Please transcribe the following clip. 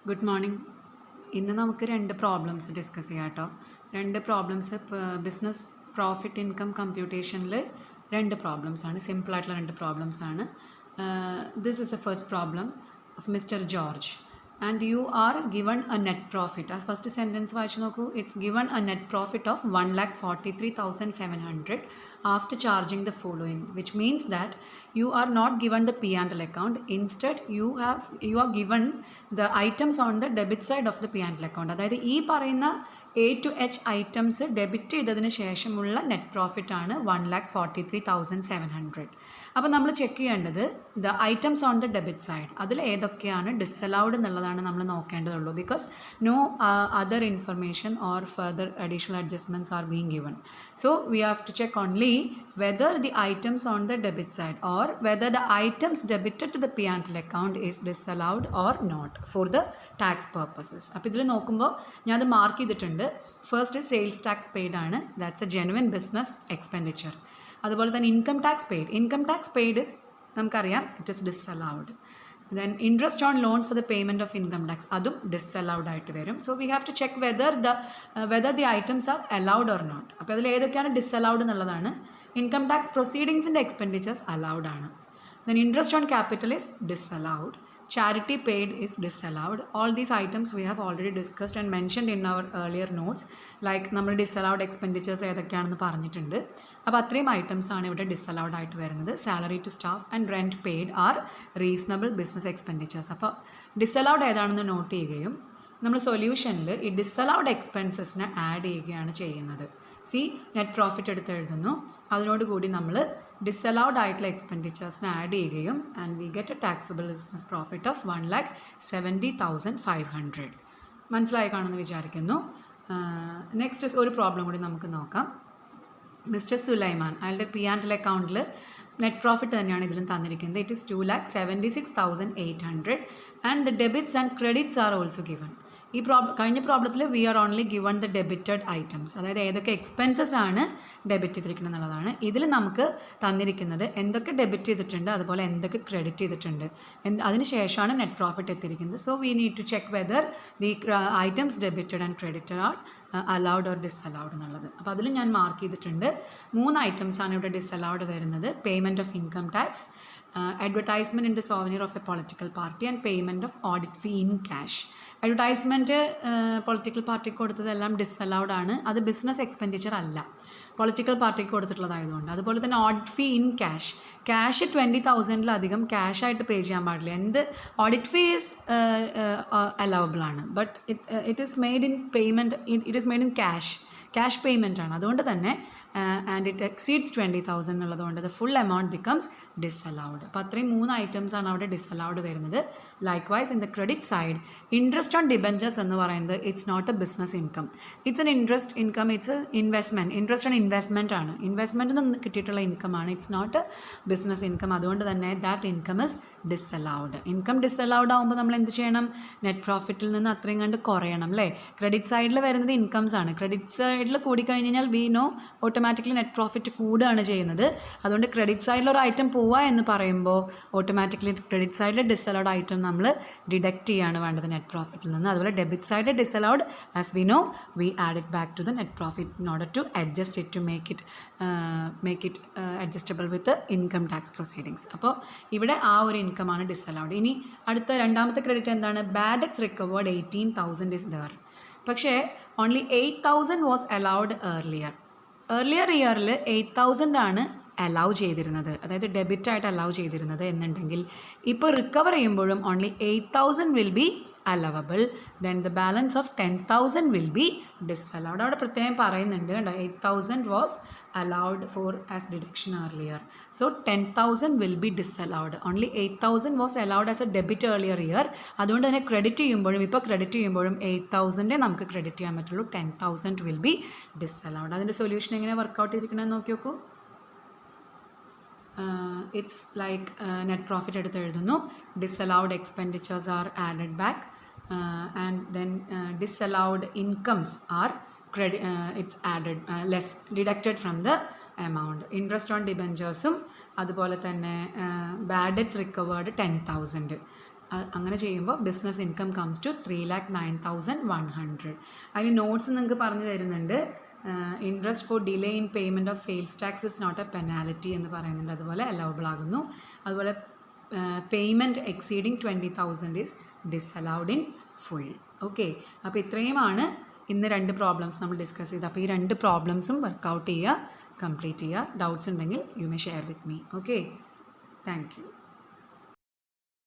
Good morning. ഇന്ന് നമുക്ക് രണ്ട് പ്രോബ്ലംസ് ഡിസ്കസ് ചെയ്യാം കേട്ടോ. രണ്ട് പ്രോബ്ലംസ് ബിസിനസ് പ്രോഫിറ്റ് ഇൻകം കമ്പ്യൂട്ടേഷനിൽ രണ്ട് പ്രോബ്ലംസാണ്, സിമ്പിളായിട്ടുള്ള രണ്ട് പ്രോബ്ലംസാണ്. This is the first problem of mister George and you are given a net profit. ആ ഫസ്റ്റ് സെൻറ്റൻസ് വായിച്ചു നോക്കൂ. It's given a net profit of 1,43,700 after charging the following, which means that you are not given the P&L account. Instead you are given the items on the debit side of the P&L account. അതായത് ഈ പറയുന്ന A to H items debit ചെയ്തതിന് ശേഷമുള്ള net profit ആണ് 1,43,700. അപ്പോൾ നമ്മൾ check ചെയ്യേണ്ടത് the items on the debit side, അതിൽ ഏതൊക്കെയാണ് ഡിസലൗഡ് എന്നുള്ളതാണ് നമ്മൾ നോക്കേണ്ടതുള്ളൂ. Because no other information or further additional adjustments are being given. So we have to check only whether the items on the debit side or whether the items debited to the P&L account is disallowed or not for the tax purposes. അപ്പോൾ ഇതിൽ നോക്കുമ്പോൾ ഞാൻ അത് mark ചെയ്തിട്ടുണ്ട്. First sales tax paid ആണ്, that's a genuine business expenditure. അതുപോലെ തന്നെ income tax paid is നമുക്കറിയാം it is disallowed. Then interest on loan for the payment of income tax, അതും ഡിസലൗഡ് ആയിട്ട് വരും. So we have to check whether the items are allowed or not. അപ്പോൾ അതിൽ ഏതൊക്കെയാണ് disallowed എന്നുള്ളതാണ്. Income tax പ്രൊസീഡിങ്സിൻ്റെ expenditures allowed ആണ്. Then interest on capital is disallowed. Charity paid is disallowed. All these items we have already discussed and mentioned in our earlier notes. Like നമ്മൾ disallowed expenditures ഏതൊക്കെയാണെന്ന് പറഞ്ഞിട്ടുണ്ട്. അപ്പോൾ അത്രയും items ആണ് ഇവിടെ disallowed ആയിട്ട് വരുന്നത്. Salary to staff and rent paid are reasonable business expenditures. അപ്പോൾ ഡിസലൗഡ് ഏതാണെന്ന് നോട്ട് ചെയ്യുകയും നമ്മൾ സൊല്യൂഷനിൽ ഈ ഡിസലൗഡ് എക്സ്പെൻസസിനെ ആഡ് ചെയ്യുകയാണ് ചെയ്യുന്നത്. നെറ്റ് പ്രോഫിറ്റ് എടുത്ത് എഴുതുന്നു, അതിനോടുകൂടി നമ്മൾ ഡിസലൗഡ് ആയിട്ടുള്ള എക്സ്പെൻഡിച്ചേഴ്സിനെ ആഡ് ചെയ്യുകയും and we get A taxable business profit of 1,70,500. മനസ്സിലായി കാണുമെന്ന് വിചാരിക്കുന്നു. നെക്സ്റ്റ് ഒരു പ്രോബ്ലം കൂടി നമുക്ക് നോക്കാം. മിസ്റ്റർ സുലൈമാൻ, അയാളുടെ P&L അക്കൗണ്ടിൽ നെറ്റ് പ്രോഫിറ്റ് തന്നെയാണ് ഇതിലും തന്നിരിക്കുന്നത്. It is 2,76,800 and the debits and credits are also given. ഈ കഴിഞ്ഞ പ്രോബ്ലത്തിൽ we are only given the debited items, അതായത് ഏതൊക്കെ എക്സ്പെൻസസ് ആണ് ഡെബിറ്റ് ചെയ്തിരിക്കുന്നത് എന്നുള്ളതാണ്. ഇതിൽ നമുക്ക് തന്നിരിക്കുന്നത് എന്തൊക്കെ ഡെബിറ്റ് ചെയ്തിട്ടുണ്ട്, അതുപോലെ എന്തൊക്കെ ക്രെഡിറ്റ് ചെയ്തിട്ടുണ്ട്, അതിന് ശേഷമാണ് നെറ്റ് പ്രോഫിറ്റ് എത്തിയിരിക്കുന്നത്. So we need to check whether the items debited and credited are allowed or disallowed എന്നുള്ളത്. അപ്പോൾ അതിൽ ഞാൻ മാർക്ക് ചെയ്തിട്ടുണ്ട് 3 ഐറ്റംസാണ് ഇവിടെ ഡിസലൗഡ് വരുന്നത്. Payment of income tax, advertisement in the souvenir of A political party and payment of audit fee in cash. Advertisement political പാർട്ടിക്ക് കൊടുത്തതെല്ലാം disallowed ആണ്, അത് ബിസിനസ് എക്സ്പെൻഡിച്ചർ അല്ല, പൊളിറ്റിക്കൽ പാർട്ടിക്ക് കൊടുത്തിട്ടുള്ളതായതുകൊണ്ട്. അതുപോലെ തന്നെ ഓഡിറ്റ് ഫീ ഇൻ ക്യാഷ്, 20,000-ലധികം ക്യാഷായിട്ട് പേ ചെയ്യാൻ പാടില്ല. ഓഡിറ്റ് ഫീ ഈസ് അലൗബിൾ ആണ്, but it is made in payment, it is made in cash payment ആണ്. അതുകൊണ്ട് തന്നെ ആൻഡ് ഇറ്റ് എക്സീഡ്സ് 20,000 എന്നുള്ളതുകൊണ്ട് the full amount becomes disallowed. അപ്പോൾ അത്രയും 3 ഐറ്റംസാണ് അവിടെ ഡിസലൗഡ് വരുന്നത്. Likewise in the credit side, interest on debentures എന്ന് പറയുന്നത് it's not a business income, it's an interest income, it's investment. Interest on investment ആണ്, ഇൻവെസ്റ്റ്മെൻറ്റിൽ നിന്ന് കിട്ടിയിട്ടുള്ള ഇൻകമാണ്, it's not a business income. അതുകൊണ്ട് തന്നെ that income is disallowed. Income disallowed ആകുമ്പോൾ നമ്മൾ എന്ത് ചെയ്യണം? നെറ്റ് പ്രോഫിറ്റിൽ നിന്ന് അത്രയും കണ്ട് കുറയണം അല്ലേ. ക്രെഡിറ്റ് സൈഡിൽ വരുന്നത് ഇൻകംസ് ആണ്. ക്രെഡിറ്റ് സൈഡിൽ കൂടിക്കഴിഞ്ഞ് കഴിഞ്ഞാൽ we know automatically net profit കൂടുകയാണ് ചെയ്യുന്നത്. അതുകൊണ്ട് ക്രെഡിറ്റ് സൈഡിലൊരു ഐറ്റം പോവുക എന്ന് പറയുമ്പോൾ ഓട്ടോമാറ്റിക്കലി ക്രെഡിറ്റ് സൈഡിൽ ഡിസലൗഡ് ഐറ്റം നമ്മൾ ഡിഡക്റ്റ് ചെയ്യുകയാണ് വേണ്ടത് നെറ്റ് പ്രോഫിറ്റിൽ നിന്ന്. അതുപോലെ ഡെബിറ്റ് സൈഡിൽ disallowed, as we know we add it back to the net profit in order to adjust it, to make it adjustable with income tax proceedings. അപ്പോൾ ഇവിടെ ആ ഒരു ഇൻകമാണ് ഡിസലൗഡ്. ഇനി അടുത്ത രണ്ടാമത്തെ ക്രെഡിറ്റ് എന്താണ്? Bad debts recovered 18,000 is there. പക്ഷേ only 8,000 was allowed earlier ഇയറിൽ 8,000 ആണ് അലൗ ചെയ്തിരുന്നത്, അതായത് ഡെബിറ്റായിട്ട് അലൗ ചെയ്തിരുന്നത് എന്നുണ്ടെങ്കിൽ ഇപ്പോൾ റിക്കവർ ചെയ്യുമ്പോഴും only 8,000 will be allowable. Then the balance of 10,000 will be disallowed. അവിടെ പ്രത്യേകം പറയുന്നുണ്ട് കേട്ടോ, 8,000 was allowed four as deduction earlier. So 10,000 will be disallowed. Only 8,000 was allowed as A debit earlier year. അതുകൊണ്ട് തന്നെ ക്രെഡിറ്റ് ചെയ്യുമ്പോഴും 8,000 നമുക്ക് credit ചെയ്യാൻ പറ്റുള്ളൂ, 10,000 വിൽ ബി ഡിസലൗഡ്. അതിൻ്റെ സൊല്യൂഷൻ എങ്ങനെ വർക്കൗട്ട് ചെയ്തിരിക്കണമെന്ന് നോക്കി നോക്കൂ. ഇറ്റ്സ് ലൈക്ക് നെറ്റ് പ്രോഫിറ്റ് എടുത്ത് എഴുതുന്നു, disallowed expenditures are added back and then disallowed incomes are it's added less deducted from the amount. Interest on ഡിബഞ്ചേഴ്സും അതുപോലെ തന്നെ ബാഡ് ഡെറ്റ്സ് റിക്കവേർഡ് 10,000. അങ്ങനെ ചെയ്യുമ്പോൾ ബിസിനസ് ഇൻകം കംസ് ടു 3,09,100. അതിന് നോട്ട്സ് നിങ്ങൾക്ക് പറഞ്ഞു തരുന്നുണ്ട്. Interest for delay in payment of sales tax is not a penalty എന്ന് പറയുന്നുണ്ട്. അതുപോലെ അലൗബിൾ ആകുന്നു. അതുപോലെ payment exceeding 20,000 is disallowed in full. Okay, അപ്പോൾ ഇത്രയുമാണ് ഇന്ന് 2 പ്രോബ്ലംസ് നമ്മൾ ഡിസ്കസ് ചെയ്ത്. അപ്പോൾ ഈ 2 പ്രോബ്ലംസും വർക്കൗട്ട് ചെയ്യുക, കംപ്ലീറ്റ് ചെയ്യുക. ഡൗട്ട്സ് ഉണ്ടെങ്കിൽ you may share with me. Okay, thank you.